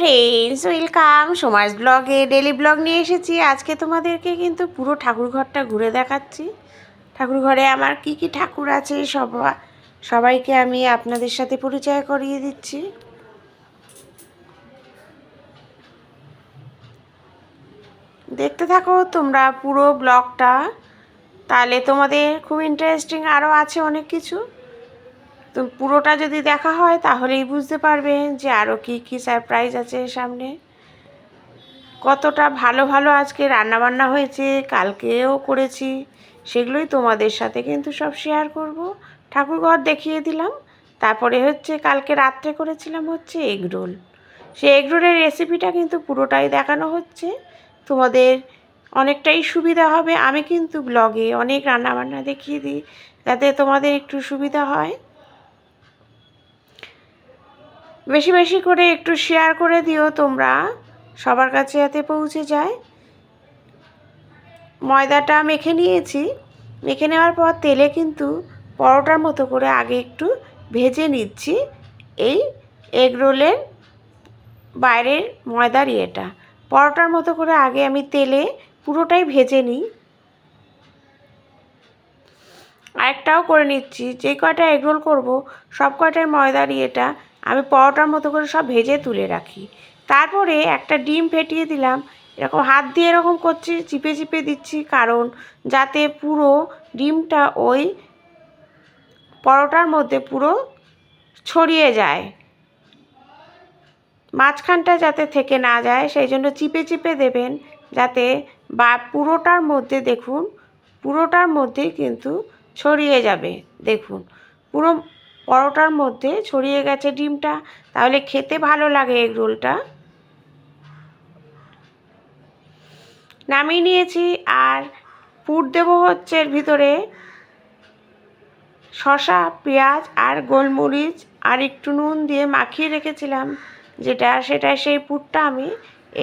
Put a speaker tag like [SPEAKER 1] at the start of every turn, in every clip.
[SPEAKER 1] Friends, welcome Soma's ব্লগে। Daily blog নিয়ে এসেছি। আজকে তোমাদেরকে কিন্তু পুরো ঠাকুর ঘরটা ঘুরে দেখাচ্ছি। ঠাকুর ঘরে আমার কি কি ঠাকুর আছে সবাইকে আমি আপনাদের সাথে পরিচয় করিয়ে দিচ্ছি। দেখতে থাকো তোমরা পুরো ব্লগটা, তাহলে তোমাদের খুব ইন্টারেস্টিং আরও আছে অনেক কিছু। তো পুরোটা যদি দেখা হয় তাহলেই বুঝতে পারবে যে আরও কি কি সারপ্রাইজ আছে সামনে। কতটা ভালো ভালো আজকে রান্নাবান্না হয়েছে, কালকেও করেছি, সেগুলোই তোমাদের সাথে কিন্তু সব শেয়ার করব। ঠাকুরঘর দেখিয়ে দিলাম। তারপরে হচ্ছে কালকে রাত্রে করেছিলাম হচ্ছে এগরোল। সেই এগরোলের রেসিপিটা কিন্তু পুরোটাই দেখানো হচ্ছে, তোমাদের অনেকটাই সুবিধা হবে। আমি কিন্তু ব্লগে অনেক রান্নাবান্না দেখিয়ে দিই যাতে তোমাদের একটু সুবিধা হয়। বেশি বেশি করে একটু শেয়ার করে দিও তোমরা, সবার কাছে যাতে পৌঁছে যায়। ময়দাটা মেখে নিয়েছি। মেখে নেওয়ার পর তেলে কিন্তু পরোটার মতো করে আগে একটু ভেজে নিচ্ছি এই এগরোলের বাইরের ময়দার ইয়েটা। পরোটার মতো করে আগে আমি তেলে পুরোটাই ভেজে নিই। আরেকটাও করে নিচ্ছি, যে কয়টা এগরোল করব সব কয়টার ময়দার ইয়েটা আমি পরোটার মতো করে সব ভেজে তুলে রাখি। তারপরে একটা ডিম ফেটিয়ে দিলাম। এরকম হাত দিয়ে এরকম করছি, চিপে চিপে দিচ্ছি, কারণ যাতে পুরো ডিমটা ওই পরোটার মধ্যে পুরো ছড়িয়ে যায়, মাঝখানটা যাতে থেকে না যায়, সেই জন্য চিপে চিপে দেবেন যাতে বা পুরোটার মধ্যে দেখুন, পুরোটার মধ্যেই কিন্তু ছড়িয়ে যাবে। দেখুন পুরো পরোটার মধ্যে ছড়িয়ে গেছে ডিমটা, তাহলে খেতে ভালো লাগে এগরোলটা। নামিয়ে নিয়েছি। আর পুর দেবো হচ্ছে এর ভিতরে শসা, পেঁয়াজ আর গোলমরিচ আর একটু নুন দিয়ে মাখিয়ে রেখেছিলাম সেটা সেই পুরটা আমি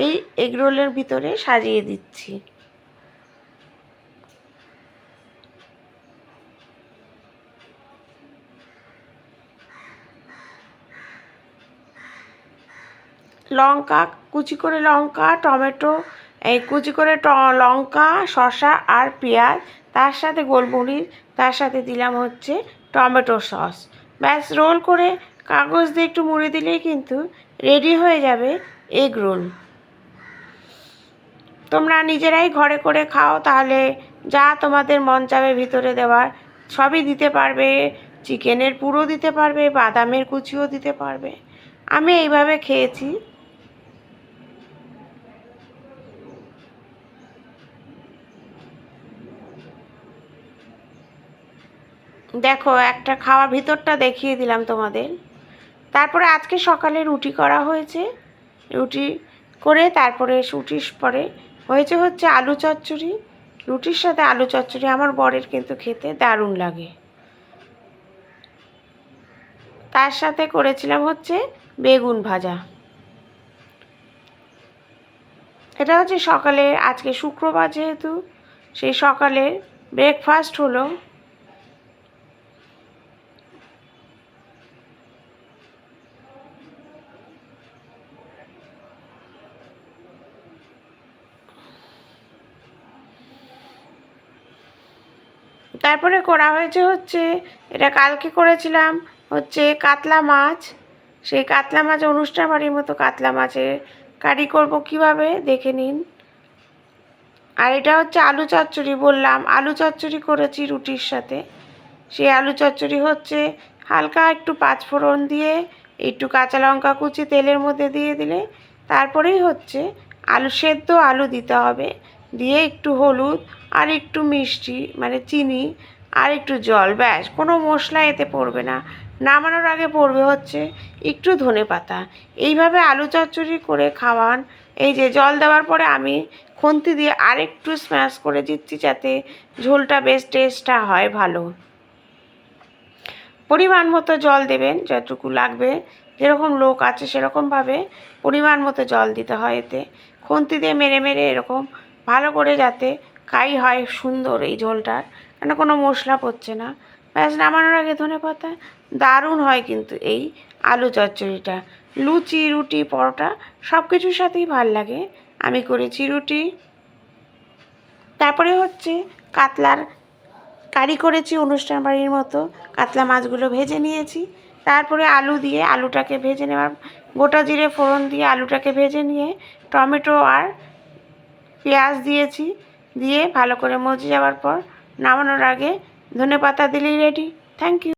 [SPEAKER 1] এই এগরোলের ভিতরে সাজিয়ে দিচ্ছি। লঙ্কা, কুচি করে লঙ্কা, টমেটো, এই কুচি করে লঙ্কা, শসা আর পেঁয়াজ, তার সাথে গোলমরিচ, তার সাথে দিলাম হচ্ছে টমেটো সস। ব্যাস রোল করে কাগজ দিয়ে একটু মুড়ে দিলেই কিন্তু রেডি হয়ে যাবে এগ রোল। তোমরা নিজেরাই ঘরে করে খাও, তাহলে যা তোমাদের মন চাবে ভিতরে দেওয়ার সবই দিতে পারবে। চিকেনের পুরো দিতে পারবে, বাদামের কুচিও দিতে পারবে। আমি এইভাবে খেয়েছি। দেখো একটা খাওয়ার ভিতরটা দেখিয়ে দিলাম তোমাদের। তারপরে আজকে সকালে রুটি করা হয়েছে। রুটি করে তারপরে রুটির পরে হয়েছে হচ্ছে আলু চচ্চড়ি। রুটির সাথে আলু চচ্চড়ি আমার বরের কিন্তু খেতে দারুণ লাগে। তার সাথে করেছিলাম হচ্ছে বেগুন ভাজা। এটা হচ্ছে সকালে, আজকে শুক্রবার যেহেতু সেই সকালে ব্রেকফাস্ট হলো। তারপরে করা হয়েছে হচ্ছে, এটা কালকে করেছিলাম হচ্ছে কাতলা মাছ। সেই কাতলা মাছ অনুষ্ঠান বাড়ির মতো কাতলা মাছের কারি করব কিভাবে দেখে নিন। আর এটা হচ্ছে আলু চচ্চড়ি, বললাম আলু চচ্চড়ি করেছি রুটির সাথে। সেই আলু চচ্চড়ি হচ্ছে হালকা একটু পাঁচফোড়ন দিয়ে একটু কাঁচা লঙ্কা কুচি তেলের মধ্যে দিয়ে দিলে, তারপরেই হচ্ছে আলু সেদ্ধ আলু দিতে হবে, দিয়ে একটু হলুদ আর একটু মিষ্টি মানে চিনি আর একটু জল, ব্যাস কোনো মশলা এতে পড়বে না। নামানোর আগে পড়বে হচ্ছে একটু ধনেপাতা। এইভাবে আলু চচ্চড়ি করে খাওয়ান। এই যে জল দেওয়ার পরে আমি খুন্তি দিয়ে আরেকটু স্ম্যাশ করে দিচ্ছি যাতে ঝোলটা বেশ টেস্টটা হয় ভালো। পরিমাণ মতো জল দেবেন, যতটুকু লাগবে, যেরকম লোক আছে সেরকমভাবে পরিমাণ মতো জল দিতে হয়। এতে খুন্তি দিয়ে মেরে মেরে এরকম ভালো করে যাতে কাই হয় সুন্দর এই ঝোলটার, কেন কোনো মশলা পড়ছে না। ব্যাস নামানোর আগে ধনেপাতা, দারুণ হয় কিন্তু এই আলু চচ্চড়িটা। লুচি, রুটি, পরোটা সব কিছুর সাথেই ভাল লাগে। আমি করেছি রুটি। তারপরে হচ্ছে কাতলার কারি করেছি অনুষ্ঠান বাড়ির মতো। কাতলা মাছগুলো ভেজে নিয়েছি। তারপরে আলু দিয়ে আলুটাকে ভেজে নেওয়ার, গোটা জিরে ফোড়ন দিয়ে আলুটাকে ভেজে নিয়ে টমেটো আর পেঁয়াজ দিয়েছি। দিয়ে ভালো করে মজে যাওয়ার পর নামানোর আগে ধনেপাতা দিলেই রেডি। Thank you.